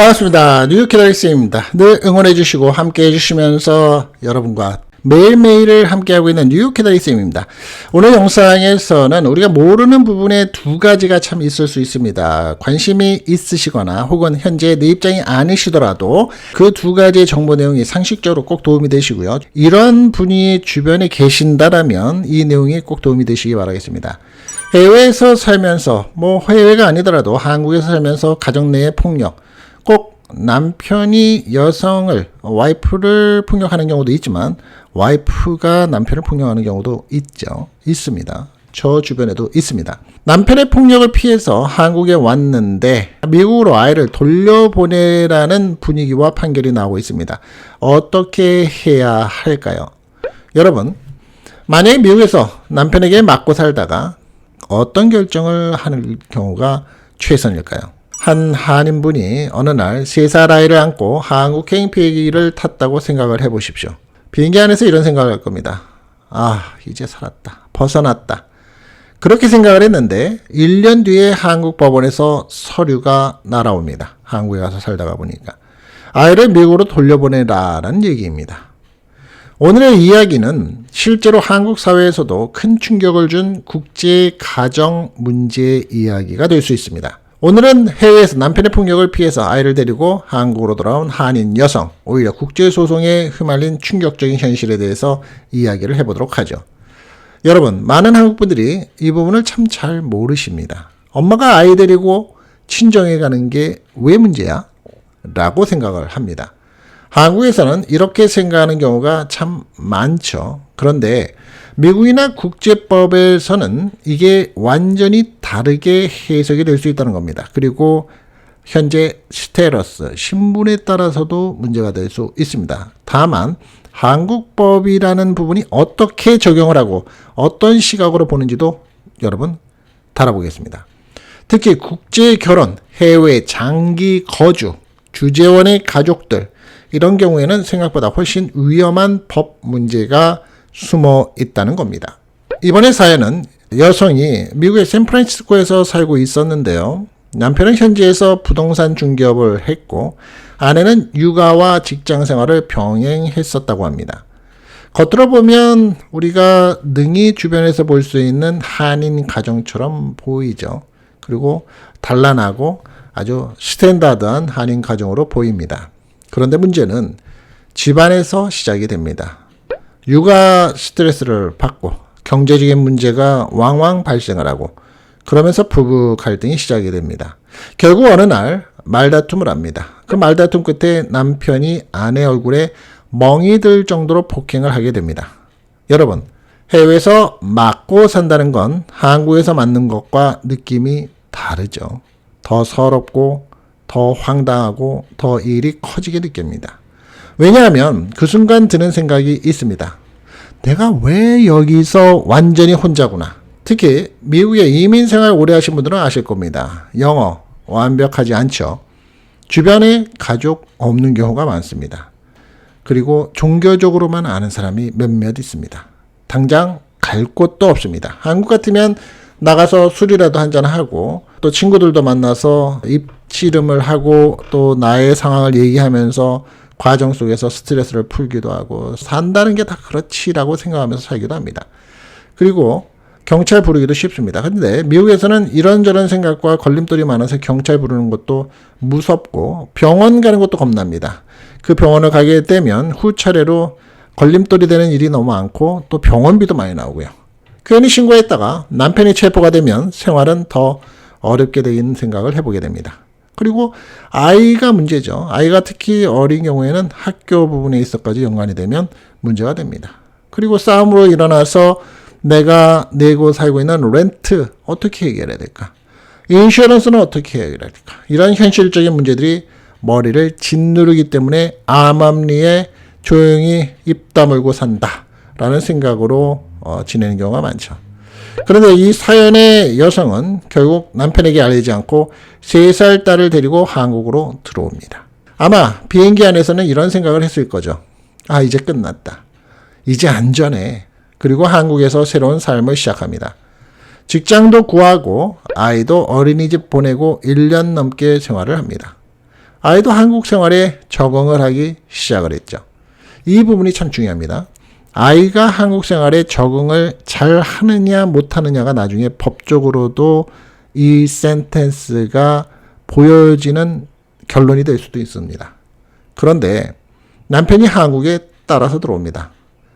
반갑습니다. 뉴욕 캐더릭스입니다. 늘 응원해 주시고 함께 해주시면서 여러분과 매일매일을 함께하고 있는 뉴욕 캐더릭스입니다. 오늘 영상에서는 우리가 모르는 부분에 두 가지가 참 있을 수 있습니다. 관심이 있으시거나 혹은 현재 내 입장이 아니시더라도 그 두 가지의 정보 내용이 상식적으로 꼭 도움이 되시고요. 이런 분이 주변에 계신다라면 이 내용이 꼭 도움이 되시기 바라겠습니다. 해외에서 살면서 해외가 아니더라도 한국에서 살면서 가정 내의 폭력, 꼭 남편이 여성을, 와이프를 폭력하는 경우도 있지만 와이프가 남편을 폭력하는 경우도 있습니다. 저 주변에도 있습니다. 남편의 폭력을 피해서 한국에 왔는데 미국으로 아이를 돌려보내라는 분위기와 판결이 나오고 있습니다. 어떻게 해야 할까요? 여러분, 만약에 미국에서 남편에게 맞고 살다가 어떤 결정을 하는 경우가 최선일까요? 한 한인분이 어느 날 3살 아이를 안고 한국행 비행기를 탔다고 생각을 해보십시오. 비행기 안에서 이런 생각을 할 겁니다. 이제 살았다. 벗어났다. 그렇게 생각을 했는데 1년 뒤에 한국 법원에서 서류가 날아옵니다. 한국에 가서 살다가 보니까. 아이를 미국으로 돌려보내라는 얘기입니다. 오늘의 이야기는 실제로 한국 사회에서도 큰 충격을 준 국제 가정 문제 이야기가 될 수 있습니다. 오늘은 해외에서 남편의 폭력을 피해서 아이를 데리고 한국으로 돌아온 한인 여성, 오히려 국제소송에 휘말린 충격적인 현실에 대해서 이야기를 해보도록 하죠. 여러분, 많은 한국분들이 이 부분을 참 잘 모르십니다. 엄마가 아이 데리고 친정에 가는 게 왜 문제야? 라고 생각을 합니다. 한국에서는 이렇게 생각하는 경우가 참 많죠. 그런데 미국이나 국제법에서는 이게 완전히 다르게 해석이 될 수 있다는 겁니다. 그리고 현재 스테러스, 신분에 따라서도 문제가 될 수 있습니다. 다만 한국법이라는 부분이 어떻게 적용을 하고 어떤 시각으로 보는지도 여러분 다뤄보겠습니다. 특히 국제결혼, 해외 장기 거주, 주재원의 가족들, 이런 경우에는 생각보다 훨씬 위험한 법 문제가 숨어 있다는 겁니다. 이번의 사연은 여성이 미국의 샌프란시스코에서 살고 있었는데요. 남편은 현지에서 부동산 중개업을 했고 아내는 육아와 직장 생활을 병행했었다고 합니다. 겉으로 보면 우리가 능히 주변에서 볼 수 있는 한인 가정처럼 보이죠. 그리고 단란하고 아주 스탠다드한 한인 가정으로 보입니다. 그런데 문제는 집안에서 시작이 됩니다. 육아 스트레스를 받고 경제적인 문제가 왕왕 발생을 하고 그러면서 부부 갈등이 시작이 됩니다. 결국 어느 날 말다툼을 합니다. 그 말다툼 끝에 남편이 아내 얼굴에 멍이 들 정도로 폭행을 하게 됩니다. 여러분, 해외에서 맞고 산다는 건 한국에서 맞는 것과 느낌이 다르죠. 더 서럽고 더 황당하고 더 일이 커지게 느낍니다. 왜냐하면 그 순간 드는 생각이 있습니다. 내가 왜 여기서 완전히 혼자구나. 특히 미국에 이민 생활 오래 하신 분들은 아실 겁니다. 영어 완벽하지 않죠. 주변에 가족 없는 경우가 많습니다. 그리고 종교적으로만 아는 사람이 몇몇 있습니다. 당장 갈 곳도 없습니다. 한국 같으면 나가서 술이라도 한잔하고 또 친구들도 만나서 입씨름을 하고 또 나의 상황을 얘기하면서 과정 속에서 스트레스를 풀기도 하고 산다는 게 다 그렇지라고 생각하면서 살기도 합니다. 그리고 경찰 부르기도 쉽습니다. 그런데 미국에서는 이런저런 생각과 걸림돌이 많아서 경찰 부르는 것도 무섭고 병원 가는 것도 겁납니다. 그 병원을 가게 되면 후차례로 걸림돌이 되는 일이 너무 많고 또 병원비도 많이 나오고요. 괜히 신고했다가 남편이 체포가 되면 생활은 더 어렵게 되는 생각을 해보게 됩니다. 그리고 아이가 문제죠. 아이가 특히 어린 경우에는 학교 부분에 있어까지 연관이 되면 문제가 됩니다. 그리고 싸움으로 일어나서 내가 내고 살고 있는 렌트 어떻게 해결해야 될까? 인슈런스는 어떻게 해결해야 될까? 이런 현실적인 문제들이 머리를 짓누르기 때문에 암암리에 조용히 입 다물고 산다라는 생각으로 지내는 경우가 많죠. 그런데 이 사연의 여성은 결국 남편에게 알리지 않고 3살 딸을 데리고 한국으로 들어옵니다. 아마 비행기 안에서는 이런 생각을 했을 거죠. 이제 끝났다. 이제 안전해. 그리고 한국에서 새로운 삶을 시작합니다. 직장도 구하고 아이도 어린이집 보내고 1년 넘게 생활을 합니다. 아이도 한국 생활에 적응을 하기 시작을 했죠. 이 부분이 참 중요합니다. 아이가 한국 생활에 적응을 잘 하느냐 못하느냐가 나중에 법적으로도 이 센텐스가 보여지는 결론이 될 수도 있습니다. 그런데 남편이 한국에 따라서 들어옵니다.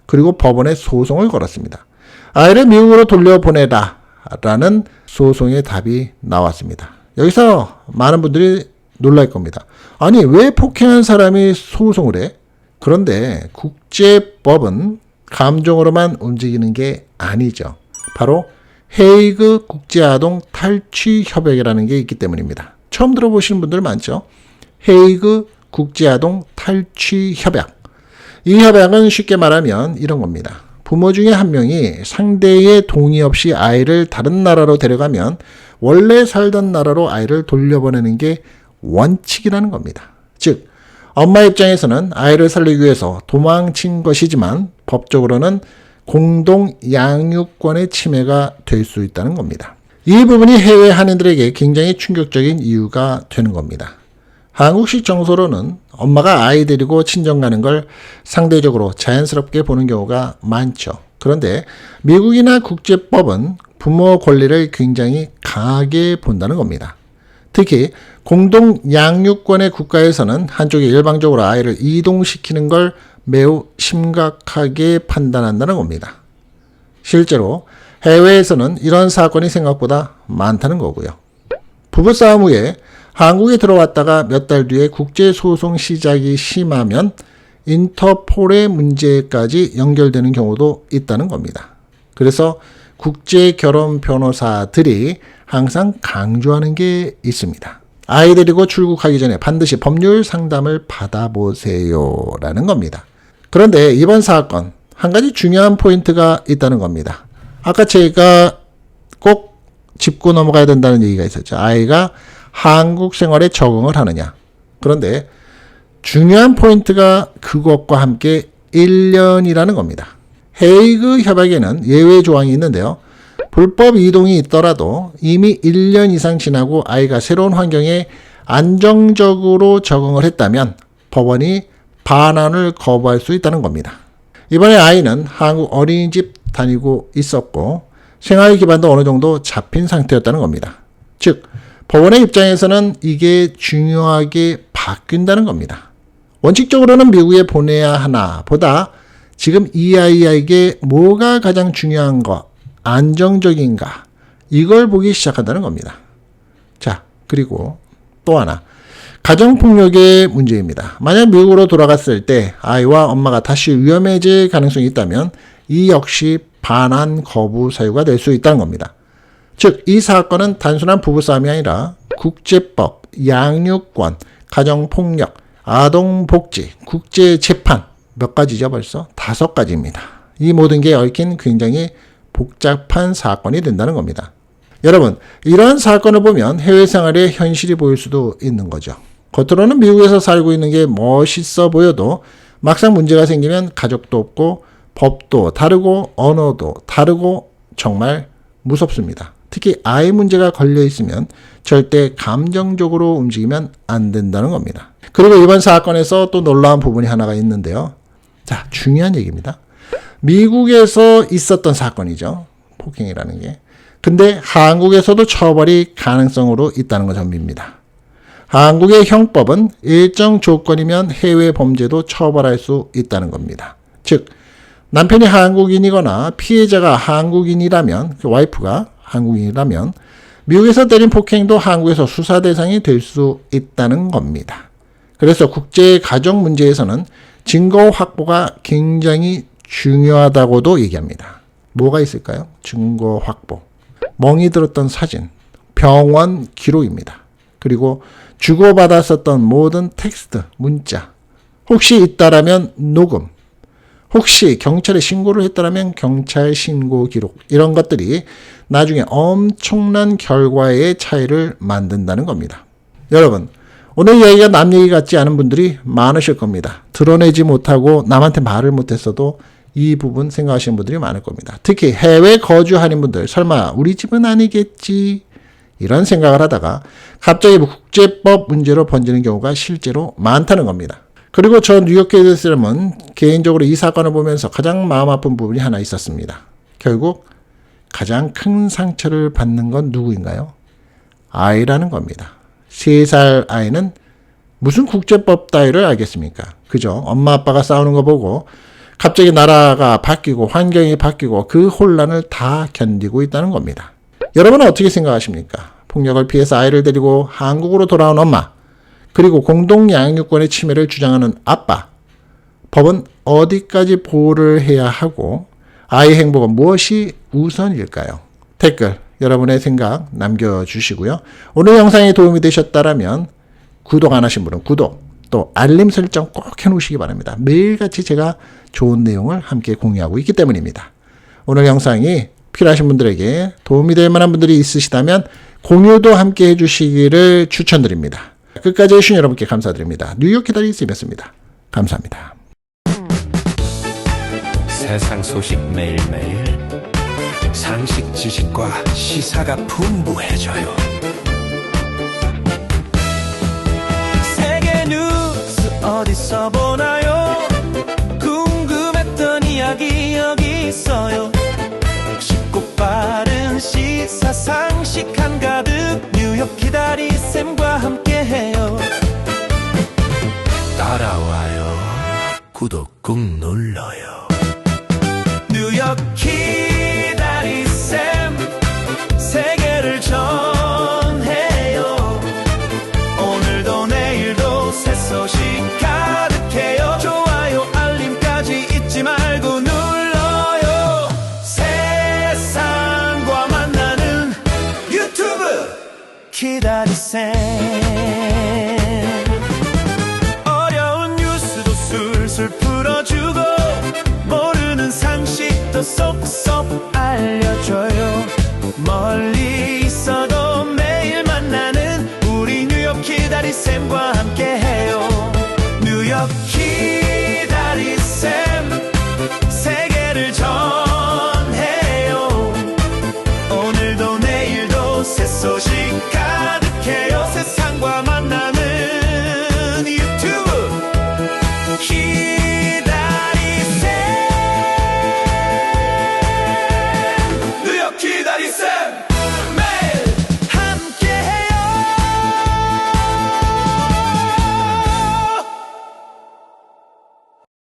그리고 법원에 소송을 걸었습니다. 아이를 미국으로 돌려보내라 라는 소송의 답이 나왔습니다. 여기서 많은 분들이 놀랄 겁니다. 아니, 왜 폭행한 사람이 소송을 해? 그런데 국제법은 감정으로만 움직이는 게 아니죠. 바로 헤이그 국제아동 탈취협약이라는 게 있기 때문입니다. 처음 들어보시는 분들 많죠? 헤이그 국제아동 탈취협약. 이 협약은 쉽게 말하면 이런 겁니다. 부모 중에 한 명이 상대의 동의 없이 아이를 다른 나라로 데려가면 원래 살던 나라로 아이를 돌려보내는 게 원칙이라는 겁니다. 즉, 엄마 입장에서는 아이를 살리기 위해서 도망친 것이지만 법적으로는 공동 양육권의 침해가 될 수 있다는 겁니다. 이 부분이 해외 한인들에게 굉장히 충격적인 이유가 되는 겁니다. 한국식 정서로는 엄마가 아이 데리고 친정 가는 걸 상대적으로 자연스럽게 보는 경우가 많죠. 그런데 미국이나 국제법은 부모 권리를 굉장히 강하게 본다는 겁니다. 특히 공동 양육권의 국가에서는 한쪽이 일방적으로 아이를 이동시키는 걸 매우 심각하게 판단한다는 겁니다. 실제로 해외에서는 이런 사건이 생각보다 많다는 거고요. 부부싸움 후에 한국에 들어왔다가 몇 달 뒤에 국제소송 시작이 심하면 인터폴의 문제까지 연결되는 경우도 있다는 겁니다. 그래서 국제결혼 변호사들이 항상 강조하는 게 있습니다. 아이 데리고 출국하기 전에 반드시 법률 상담을 받아보세요 라는 겁니다. 그런데 이번 사건 한 가지 중요한 포인트가 있다는 겁니다. 아까 제가 꼭 짚고 넘어가야 된다는 얘기가 있었죠. 아이가 한국 생활에 적응을 하느냐. 그런데 중요한 포인트가 그것과 함께 1년이라는 겁니다. 헤이그 협약에는 예외 조항이 있는데요. 불법 이동이 있더라도 이미 1년 이상 지나고 아이가 새로운 환경에 안정적으로 적응을 했다면 법원이 반환을 거부할 수 있다는 겁니다. 이번에 아이는 한국 어린이집 다니고 있었고 생활 기반도 어느 정도 잡힌 상태였다는 겁니다. 즉, 법원의 입장에서는 이게 중요하게 바뀐다는 겁니다. 원칙적으로는 미국에 보내야 하나 보다 지금 이 아이에게 뭐가 가장 중요한 거, 안정적인가, 이걸 보기 시작한다는 겁니다. 자, 그리고 또 하나, 가정폭력의 문제입니다. 만약 미국으로 돌아갔을 때 아이와 엄마가 다시 위험해질 가능성이 있다면 이 역시 반환 거부 사유가 될 수 있다는 겁니다. 즉, 이 사건은 단순한 부부싸움이 아니라 국제법, 양육권, 가정폭력, 아동복지, 국제재판, 몇 가지죠 벌써? 5가지입니다. 이 모든 게 얽힌 굉장히 복잡한 사건이 된다는 겁니다. 여러분, 이러한 사건을 보면 해외 생활의 현실이 보일 수도 있는 거죠. 겉으로는 미국에서 살고 있는 게 멋있어 보여도 막상 문제가 생기면 가족도 없고 법도 다르고 언어도 다르고 정말 무섭습니다. 특히 아이 문제가 걸려 있으면 절대 감정적으로 움직이면 안 된다는 겁니다. 그리고 이번 사건에서 또 놀라운 부분이 하나가 있는데요. 자, 중요한 얘기입니다. 미국에서 있었던 사건이죠. 폭행이라는 게. 근데 한국에서도 처벌이 가능성으로 있다는 것 전부입니다. 한국의 형법은 일정 조건이면 해외 범죄도 처벌할 수 있다는 겁니다. 즉, 남편이 한국인이거나 피해자가 한국인이라면, 그 와이프가 한국인이라면 미국에서 때린 폭행도 한국에서 수사 대상이 될 수 있다는 겁니다. 그래서 국제 가정 문제에서는 증거 확보가 굉장히 중요하다고도 얘기합니다. 뭐가 있을까요? 증거 확보. 멍이 들었던 사진, 병원 기록입니다. 그리고 주고받았었던 모든 텍스트, 문자. 혹시 있다라면 녹음. 혹시 경찰에 신고를 했다라면 경찰 신고 기록. 이런 것들이 나중에 엄청난 결과의 차이를 만든다는 겁니다. 여러분, 오늘 이야기가 남 얘기 같지 않은 분들이 많으실 겁니다. 드러내지 못하고 남한테 말을 못했어도 이 부분 생각하시는 분들이 많을 겁니다. 특히 해외 거주하는 분들, 설마 우리 집은 아니겠지, 이런 생각을 하다가 갑자기 국제법 문제로 번지는 경우가 실제로 많다는 겁니다. 그리고 저 뉴욕 케이스람은 개인적으로 이 사건을 보면서 가장 마음 아픈 부분이 하나 있었습니다. 결국 가장 큰 상처를 받는 건 누구인가요? 아이라는 겁니다. 3살 아이는 무슨 국제법 따위를 알겠습니까? 그죠? 엄마 아빠가 싸우는 거 보고 갑자기 나라가 바뀌고 환경이 바뀌고 그 혼란을 다 견디고 있다는 겁니다. 여러분은 어떻게 생각하십니까? 폭력을 피해서 아이를 데리고 한국으로 돌아온 엄마, 그리고 공동 양육권의 침해를 주장하는 아빠, 법은 어디까지 보호를 해야 하고 아이 행복은 무엇이 우선일까요? 댓글 여러분의 생각 남겨주시고요. 오늘 영상이 도움이 되셨다면 구독 안 하신 분은 구독, 또 알림 설정 꼭 해놓으시기 바랍니다. 매일같이 제가 좋은 내용을 함께 공유하고 있기 때문입니다. 오늘 영상이 필요하신 분들에게 도움이 될 만한 분들이 있으시다면 공유도 함께 해주시기를 추천드립니다. 끝까지 해주신 여러분께 감사드립니다. 뉴욕 기다리 쌤이었습니다. 감사합니다. 세상 소식 매일매일 상식 지식과 시사가 풍부해져요. 세계 뉴스 어디서 보나요? 궁금했던 이야기 여기 있어요. 쉽고 빠른 시사 상식 한가득 뉴욕 기다리 쌤과 함께해요. 따라와요. 구독 꾹 눌러요. 뉴욕 기다리 쌤 세계를 전해요. 오늘도 내일도 새 소식 가득해요. 좋아요 알림까지 잊지 말고 눌러요. 세상과 만나는 유튜브 기다리 쌤. 어려운 뉴스도 술술 풀어줘.